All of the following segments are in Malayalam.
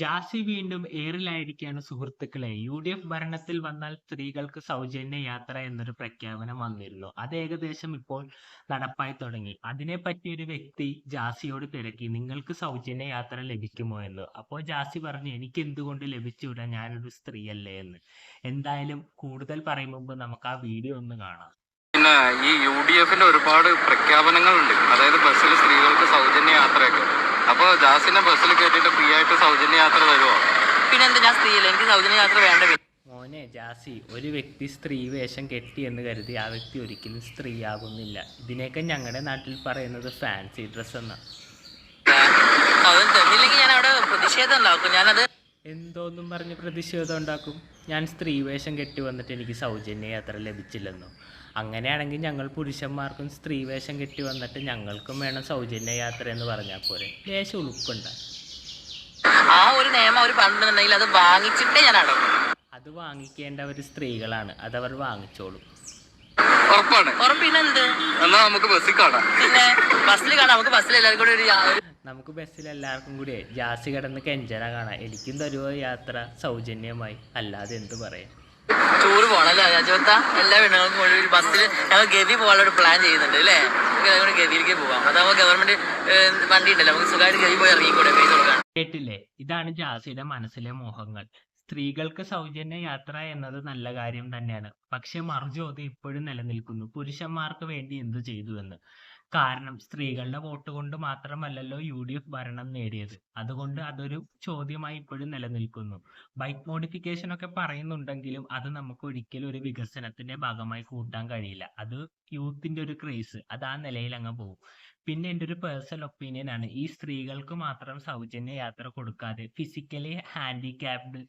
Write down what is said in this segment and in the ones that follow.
ജാസി വീണ്ടും എയറിലായിരിക്കുകയാണ് സുഹൃത്തുക്കളെ. യുഡിഎഫ് ഭരണത്തിൽ വന്നാൽ സ്ത്രീകൾക്ക് സൗജന്യ യാത്ര എന്നൊരു പ്രഖ്യാപനം വന്നിരുന്നു. അത് ഏകദേശം ഇപ്പോൾ നടപ്പായി തുടങ്ങി. അതിനെപ്പറ്റി ഒരു വ്യക്തി ജാസിയോട് തിരക്കി, നിങ്ങൾക്ക് സൗജന്യ യാത്ര ലഭിക്കുമോ എന്ന്. അപ്പോൾ ജാസി പറഞ്ഞു, എനിക്ക് എന്തുകൊണ്ട് ലഭിച്ചുകൂടാ, ഞാനൊരു സ്ത്രീയല്ലേ എന്ന്. എന്തായാലും കൂടുതൽ പറയും മുമ്പ് നമുക്ക് ആ വീഡിയോ ഒന്ന് കാണാം. പിന്നെ ഈ യുഡിഎഫിന്റെ ഒരുപാട് പ്രഖ്യാപനങ്ങളുണ്ട്. അതായത് ബസ്സിൽ സ്ത്രീകൾക്ക് സൗജന്യ യാത്രയൊക്കെ. അപ്പൊ ജാസിനെ ബസ്സിൽ കയറ്റിട്ട് ഫ്രീ ആയിട്ട് സൗജന്യ യാത്ര തരുമോ? പിന്നെന്താ, ഞാൻ സ്ത്രീയല്ലേ, എനിക്ക് സൗജന്യ യാത്ര വേണ്ട. മോനെ ജാസി, ഒരു വ്യക്തി സ്ത്രീ വേഷം കെട്ടി എന്ന് കരുതി ആ വ്യക്തി ഒരിക്കലും സ്ത്രീയാകുന്നില്ല. ഇതിനെയൊക്കെ ഞങ്ങളുടെ നാട്ടിൽ പറയുന്നത് ഫാൻസി ഡ്രസ് എന്നാ. അവൻ തന്നില്ലെങ്കിൽ ഞാൻ അവിടെ പ്രതിഷേധം ഉണ്ടാക്കും. ഞാനത് എന്തോന്നും പറഞ്ഞ് പ്രതിഷേധം ഉണ്ടാക്കും. ഞാൻ സ്ത്രീ വേഷം കെട്ടി വന്നിട്ട് എനിക്ക് സൗജന്യ യാത്ര ലഭിച്ചില്ലെന്നോ? അങ്ങനെയാണെങ്കിൽ ഞങ്ങൾ പുരുഷന്മാർക്കും സ്ത്രീ വേഷം കെട്ടി വന്നിട്ട് ഞങ്ങൾക്കും വേണം സൗജന്യ യാത്ര എന്ന് പറഞ്ഞാൽ പോരെ? ലേശം ഉളുപ്പുണ്ട്. ആ ഒരു നിയമം അവർ പറഞ്ഞിട്ടുണ്ടെങ്കിൽ അത് വാങ്ങിച്ചിട്ടേ ഞാൻ അടക്കും. അത് വാങ്ങിക്കേണ്ടവർ സ്ത്രീകളാണ്, അതവർ വാങ്ങിച്ചോളും. ഉറപ്പാണ്. ഉറപ്പിനെന്ത്? എന്നാ നമുക്ക് ബസ്സിൽ കാണാം. പിന്നെ ബസ്സിൽ കാണാം. നമുക്ക് ബസ്സിൽ എല്ലാവർക്കും കൂടി നമുക്ക് ബസ്സിൽ എല്ലാവർക്കും കൂടി ജാസി കിടന്ന് കെഞ്ചന കാണാം. എനിക്കും തരുമോ യാത്ര സൗജന്യമായി? അല്ലാതെ എന്ത് പറയാം. ടൂർ പോകണല്ലേ രാജവത്ത? എല്ലാ പെണ്ണുങ്ങൾക്കും കൂടി ഒരു ബസ്സിൽ ഞങ്ങൾ ഗവി പോകാനുള്ള ഒരു പ്ലാൻ ചെയ്യുന്നുണ്ട് അല്ലേ? നമുക്ക് അതുകൊണ്ട് ഗവിയിലേക്ക് പോകാം. അതാവുമ്പോൾ ഗവൺമെന്റ് വണ്ടി ഉണ്ടല്ലോ, നമുക്ക് സുഖമായിട്ട് ഗവി പോയി ഇറങ്ങിക്കൂടെ, പൈസ കൊടുക്കാൻ. കേട്ടില്ലേ? ഇതാണ് ജാസിയുടെ മനസ്സിലെ മോഹങ്ങൾ. സ്ത്രീകൾക്ക് സൗജന്യ യാത്ര എന്നത് നല്ല കാര്യം തന്നെയാണ്. പക്ഷെ മറുചോദ്യം ഇപ്പോഴും നിലനിൽക്കുന്നു, പുരുഷന്മാർക്ക് വേണ്ടി എന്ത് ചെയ്തു എന്ന്. കാരണം സ്ത്രീകളുടെ വോട്ട് കൊണ്ട് മാത്രമല്ലല്ലോ യുഡിഎഫ് ഭരണം നേടിയത്. അതുകൊണ്ട് അതൊരു ചോദ്യമായി ഇപ്പോഴും നിലനിൽക്കുന്നു. ബൈക്ക് മോഡിഫിക്കേഷൻ ഒക്കെ പറയുന്നുണ്ടെങ്കിലും അത് നമുക്ക് ഒരിക്കലും ഒരു വികസനത്തിന്റെ ഭാഗമായി കൂട്ടാൻ കഴിയില്ല. അത് യൂത്തിന്റെ ഒരു ക്രേസ്, അത് ആ നിലയിൽ അങ്ങ് പോകും. പിന്നെ എൻ്റെ ഒരു പേഴ്സണൽ ഒപ്പീനിയൻ ആണ്, ഈ സ്ത്രീകൾക്ക് മാത്രം സൗജന്യ യാത്ര കൊടുക്കാതെ ഫിസിക്കലി ഹാൻഡിക്യാപ്ഡ്,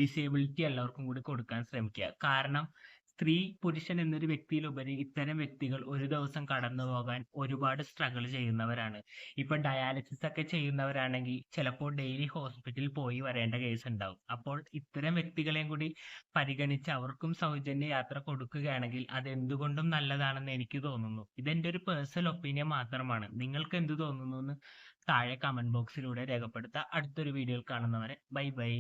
ഡിസേബിലിറ്റി എല്ലാവർക്കും കൂടി കൊടുക്കാൻ ശ്രമിക്കുക. കാരണം സ്ത്രീ പുരുഷൻ എന്നൊരു വ്യക്തിയിലുപരി ഇത്തരം വ്യക്തികൾ ഒരു ദിവസം കടന്നു പോകാൻ ഒരുപാട് സ്ട്രഗിൾ ചെയ്യുന്നവരാണ്. ഇപ്പൊ ഡയാലിസിസ് ഒക്കെ ചെയ്യുന്നവരാണെങ്കിൽ ചിലപ്പോൾ ഡെയിലി ഹോസ്പിറ്റലിൽ പോയി വരേണ്ട കേസ് ഉണ്ടാവും. അപ്പോൾ ഇത്തരം വ്യക്തികളെയും കൂടി പരിഗണിച്ച് അവർക്കും സൗജന്യ യാത്ര കൊടുക്കുകയാണെങ്കിൽ അത് എന്തുകൊണ്ടും നല്ലതാണെന്ന് എനിക്ക് തോന്നുന്നു. ഇതെന്റെ ഒരു പേഴ്സണൽ ഒപ്പീനിയൻ മാത്രമാണ്. നിങ്ങൾക്ക് എന്ത് തോന്നുന്നു എന്ന് താഴെ കമന്റ് ബോക്സിലൂടെ രേഖപ്പെടുത്തുക. അടുത്തൊരു വീഡിയോയിൽ കാണുന്നവരെ ബൈ ബൈ.